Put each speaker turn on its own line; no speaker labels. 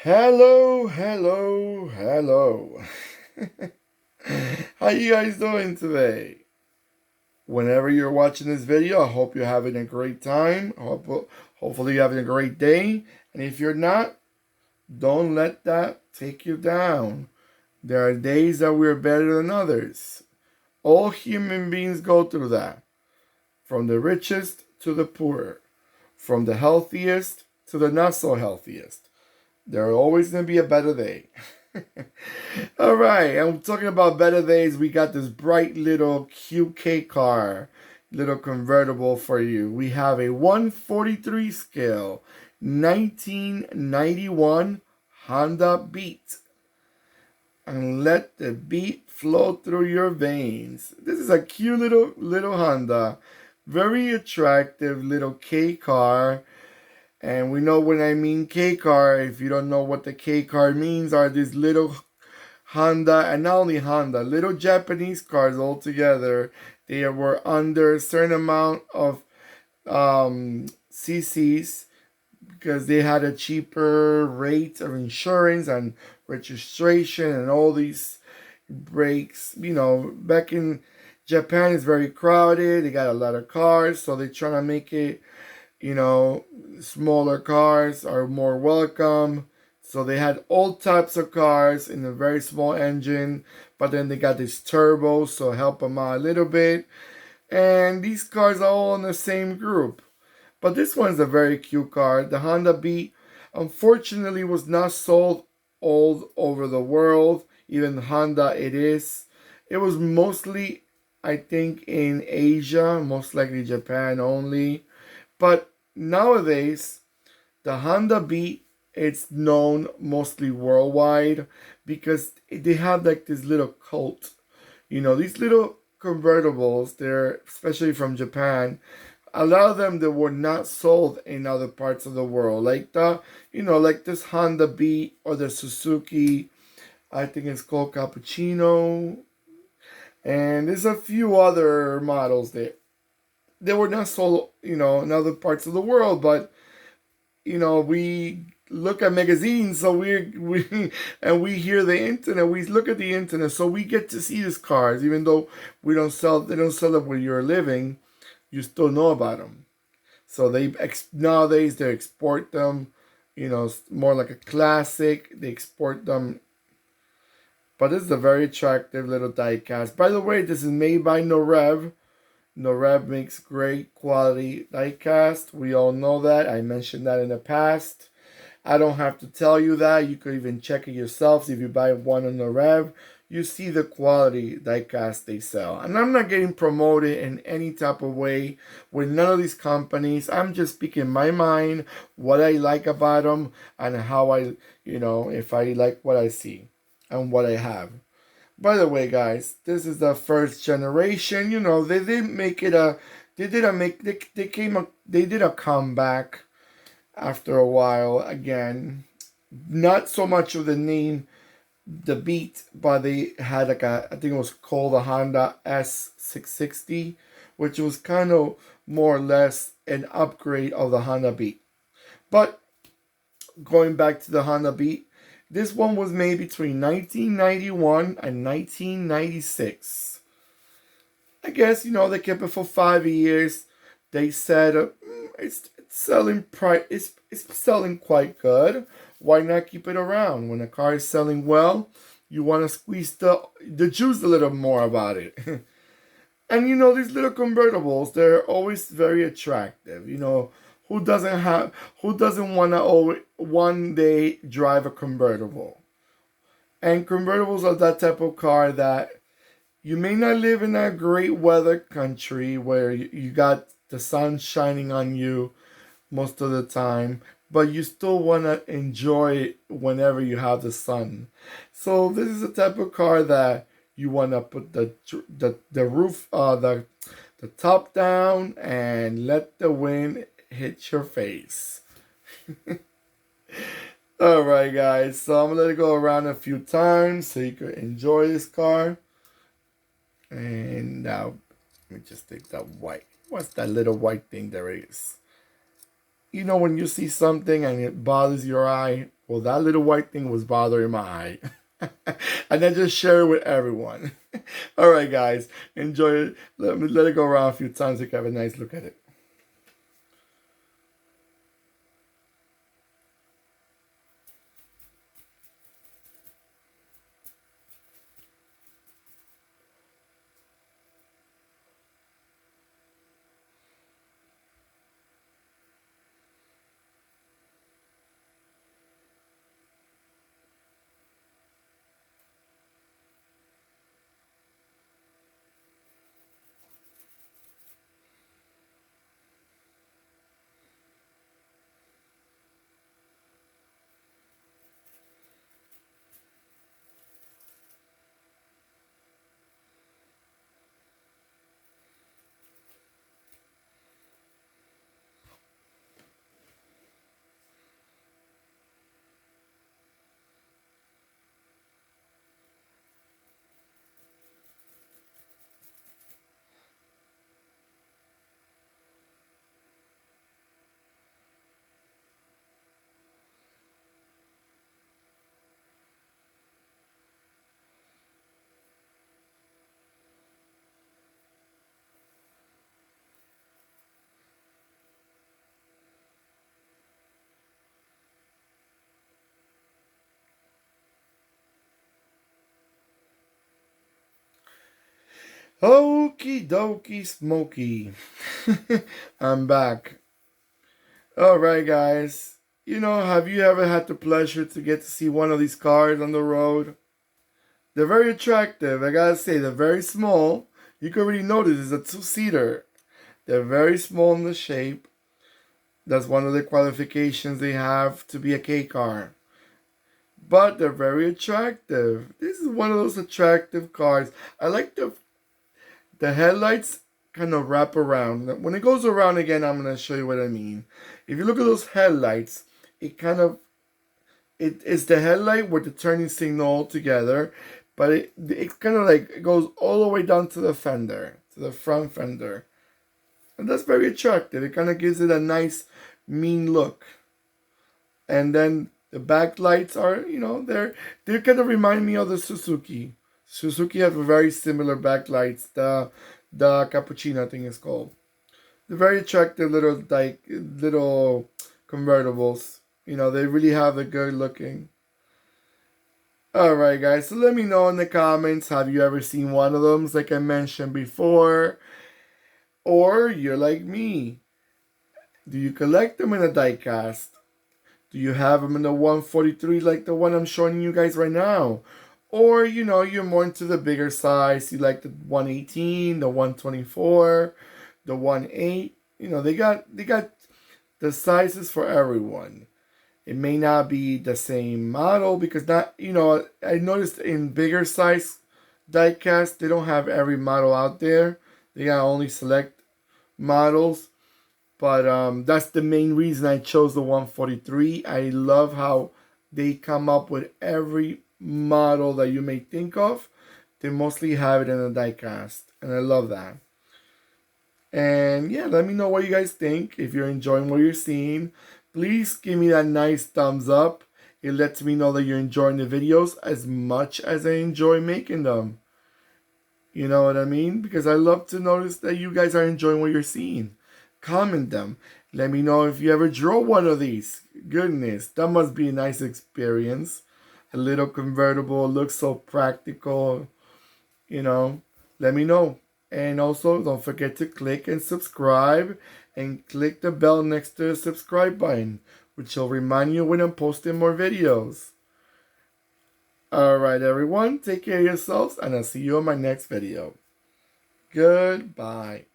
Hello, hello, hello. How you guys doing today? Whenever you're watching this video, I hope you're having a great time. Hopefully you're having a great day. And if you're not, don't let that take you down. There are days that we're better than others. All human beings go through that. From the richest to the poor. From the healthiest to the not so healthiest. There's always going to be a better day. All right, I'm talking about better days. We got this bright little QK car, little convertible for you. We have a 143 scale, 1991 Honda Beat. And let the beat flow through your veins. This is a cute little Honda. Very attractive little K car. And we know when I mean K car, if you don't know what the K car means, are these little Honda, and not only Honda, little Japanese cars altogether. They were under a certain amount of CCs because they had a cheaper rate of insurance and registration and all these breaks. You know, back in Japan, it's very crowded. They got a lot of cars, so they're trying to make it, smaller cars are more welcome. So they had all types of cars in a very small engine, but then they got this turbo, so help them out a little bit. And these cars are all in the same group. But this one's a very cute car. The Honda Beat, unfortunately, was not sold all over the world. Even Honda, it is. It was mostly, I think, in Asia, most likely Japan only. But nowadays, the Honda Beat, it's known mostly worldwide because they have like this little cult. These little convertibles, they're especially from Japan. A lot of them that were not sold in other parts of the world, like like this Honda Beat or the Suzuki. I think it's called Cappuccino, and there's a few other models there. They were not sold, in other parts of the world, but we look at magazines, so we and we hear the internet. We look at the internet, so we get to see these cars, even though they don't sell them where you're living. You still know about them. So nowadays they export them. It's more like a classic. They export them. But this is a very attractive little diecast. By the way, this is made by Norev. Norev makes great quality diecast. We all know that. I mentioned that in the past. I don't have to tell you that. You could even check it yourselves. If you buy one on Norev, you see the quality diecast they sell. And I'm not getting promoted in any type of way with none of these companies. I'm just speaking my mind, what I like about them, and how if I like what I see and what I have. By the way, guys, this is the first generation. They didn't make it a. They did a make. They came. They did a comeback after a while again. Not so much of the name, the Beat, but they had like I think it was called the Honda S660, which was kind of more or less an upgrade of the Honda Beat. But going back to the Honda Beat, this one was made between 1991 and 1996. I guess, they kept it for 5 years. They said it's selling quite good. Why not keep it around? When a car is selling well, you want to squeeze the juice a little more about it. And these little convertibles, they're always very attractive. Who doesn't want to one day drive a convertible? And convertibles are that type of car that you may not live in a great weather country where you got the sun shining on you most of the time, but you still want to enjoy it whenever you have the sun. So this is a type of car that you want to put the roof, the top down, and let the wind hit your face. All right, guys. So I'm gonna let it go around a few times so you can enjoy this car. And now let me just take that white. What's that little white thing there is? When you see something and it bothers your eye, Well, that little white thing was bothering my eye. And then just share it with everyone. All right, guys, enjoy it. Let it go around a few times so you can have a nice look at it. Okie dokie smoky. I'm back. Alright, guys. Have you ever had the pleasure to get to see one of these cars on the road? They're very attractive. I gotta say, they're very small. You can already notice it's a two-seater. They're very small in the shape. That's one of the qualifications they have to be a K car. But they're very attractive. This is one of those attractive cars. I like the headlights kind of wrap around. When it goes around again, I'm going to show you what I mean. If you look at those headlights, it's the headlight with the turning signal together, but it's kind of like it goes all the way down to the fender, to the front fender. And that's very attractive. It kind of gives it a nice, mean look. And then the back lights are, they kind of remind me of the Suzuki. Suzuki have a very similar backlights. The Cappuccino, I think it's called. They're very attractive little convertibles. They really have a good looking. Alright, guys, so let me know in the comments, have you ever seen one of them, like I mentioned before? Or you're like me. Do you collect them in a diecast? Do you have them in the 143 like the one I'm showing you guys right now? Or, you're more into the bigger size. You like the 118, the 124, the 18. They got the sizes for everyone. It may not be the same model because I noticed in bigger size diecast, they don't have every model out there. They got only select models. But that's the main reason I chose the 143. I love how they come up with every model that you may think of. They mostly have it in a diecast, and I love that. And yeah, let me know what you guys think. If you're enjoying what you're seeing, please give me that nice thumbs up. It lets me know that you're enjoying the videos as much as I enjoy making them. You know what I mean? Because I love to notice that you guys are enjoying what you're seeing. Comment them. Let me know if you ever drove one of these. Goodness, that must be a nice experience. A little convertible, looks so practical. Let me know. And also, don't forget to click and subscribe. And click the bell next to the subscribe button, which will remind you when I'm posting more videos. Alright, everyone. Take care of yourselves, and I'll see you in my next video. Goodbye.